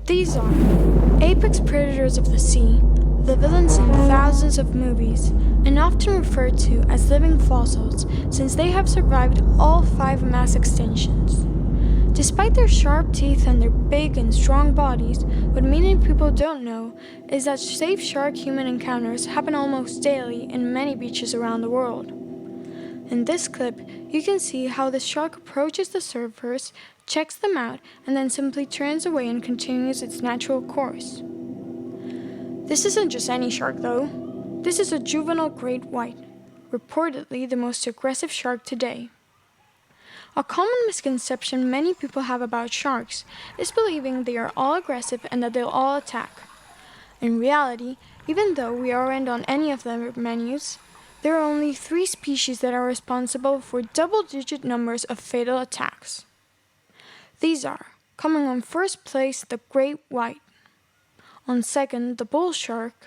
These are apex predators of the sea, the villains in thousands of movies, and often referred to as living fossils since they have survived all 5 mass extinctions. Despite their sharp teeth and their big and strong bodies, what many people don't know is that safe shark-human encounters happen almost daily in many beaches around the world. In this clip, you can see how the shark approaches the surfers, checks them out, and then simply turns away and continues its natural course. This isn't just any shark though. This is a juvenile great white, reportedly the most aggressive shark today. A common misconception many people have about sharks is believing they are all aggressive and that they'll all attack. In reality, even though we aren't on any of their menus, there are only 3 species that are responsible for double-digit numbers of fatal attacks. These are, coming on first place, the great white, on second, the bull shark,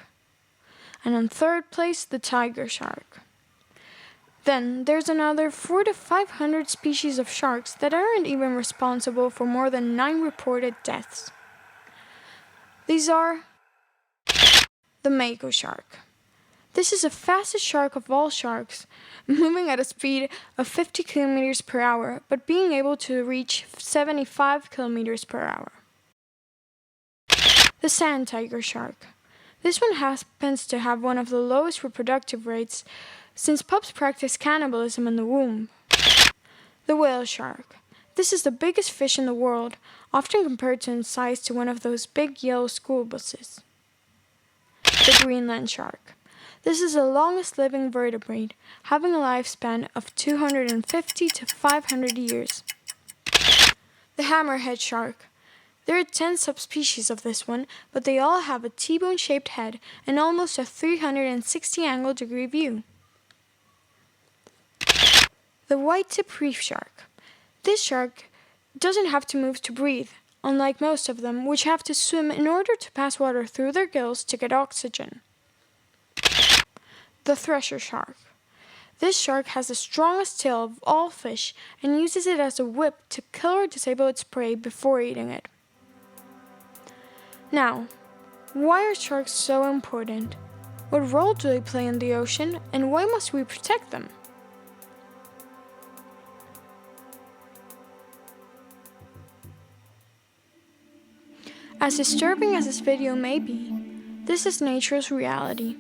and on third place, the tiger shark. Then, there's another 400 to 500 species of sharks that aren't even responsible for more than 9 reported deaths. These are the mako shark. This is the fastest shark of all sharks, moving at a speed of 50 kilometers per hour, but being able to reach 75 kilometers per hour. The sand tiger shark. This one happens to have one of the lowest reproductive rates, since pups practice cannibalism in the womb. The whale shark. This is the biggest fish in the world, often compared in size to one of those big yellow school buses. The Greenland shark. This is the longest living vertebrate, having a lifespan of 250 to 500 years. The hammerhead shark. There are 10 subspecies of this one, but they all have a T-bone-shaped head and almost a 360-angle degree view. The white-tip reef shark. This shark doesn't have to move to breathe, unlike most of them, which have to swim in order to pass water through their gills to get oxygen. The thresher shark. This shark has the strongest tail of all fish and uses it as a whip to kill or disable its prey before eating it. Now, why are sharks so important? What role do they play in the ocean, and why must we protect them? As disturbing as this video may be, this is nature's reality.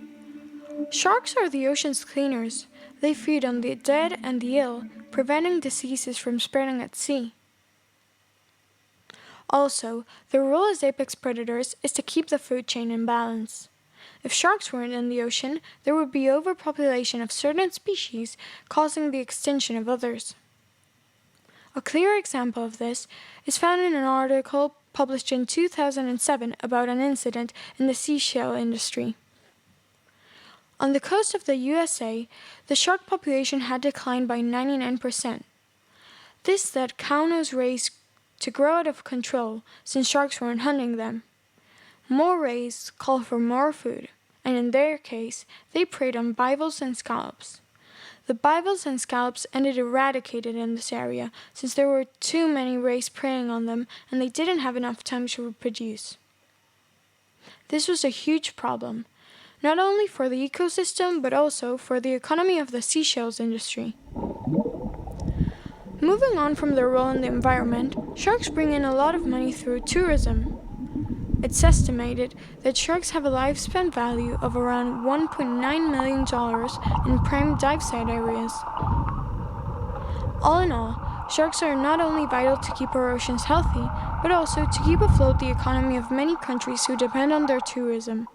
Sharks are the ocean's cleaners. They feed on the dead and the ill, preventing diseases from spreading at sea. Also, their role as apex predators is to keep the food chain in balance. If sharks weren't in the ocean, there would be overpopulation of certain species, causing the extinction of others. A clear example of this is found in an article published in 2007 about an incident in the seashell industry. On the coast of the USA, the shark population had declined by 99%. This led cow-nose rays to grow out of control since sharks weren't hunting them. More rays call for more food, and in their case, they preyed on bivalves and scallops. The bivalves and scallops ended eradicated in this area since there were too many rays preying on them and they didn't have enough time to reproduce. This was a huge problem, not only for the ecosystem but also for the economy of the seashells industry. Moving on from their role in the environment, sharks bring in a lot of money through tourism. It's estimated that sharks have a lifespan value of around $1.9 million in prime dive site areas. All in all, sharks are not only vital to keep our oceans healthy, but also to keep afloat the economy of many countries who depend on their tourism.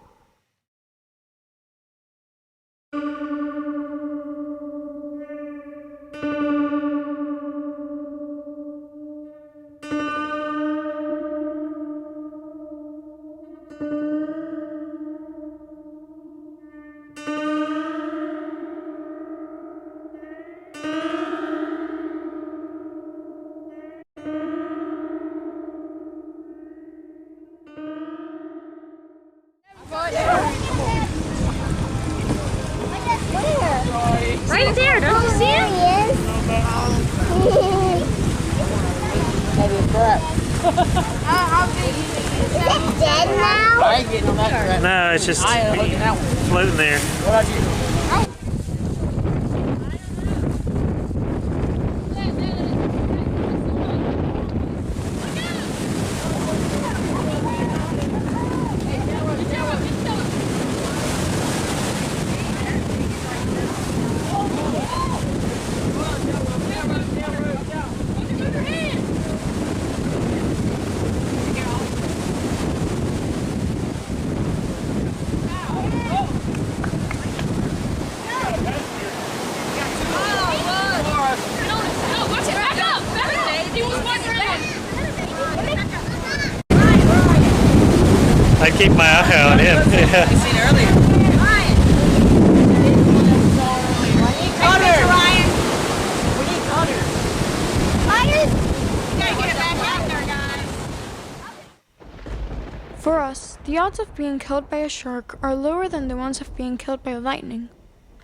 Right there, don't you see it? Yes. Maybe a book. How big it dead now? I ain't getting on that crap. No, it's just I ain't hooking that one. floating there. What about you? I keep my eye on him. Yeah. You seen earlier. Cutter! Ryan! We need Cutter. Cutter? You gotta get it back out there, guys. For us, the odds of being killed by a shark are lower than the ones of being killed by lightning.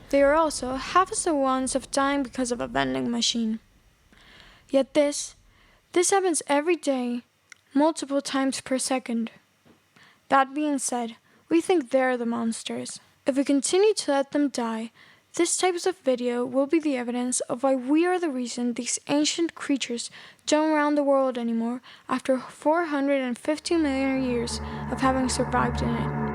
They are also half as the ones of dying because of a vending machine. Yet this happens every day, multiple times per second. That being said, we think they're the monsters. If we continue to let them die, this type of video will be the evidence of why we are the reason these ancient creatures don't roam the world anymore after 450 million years of having survived in it.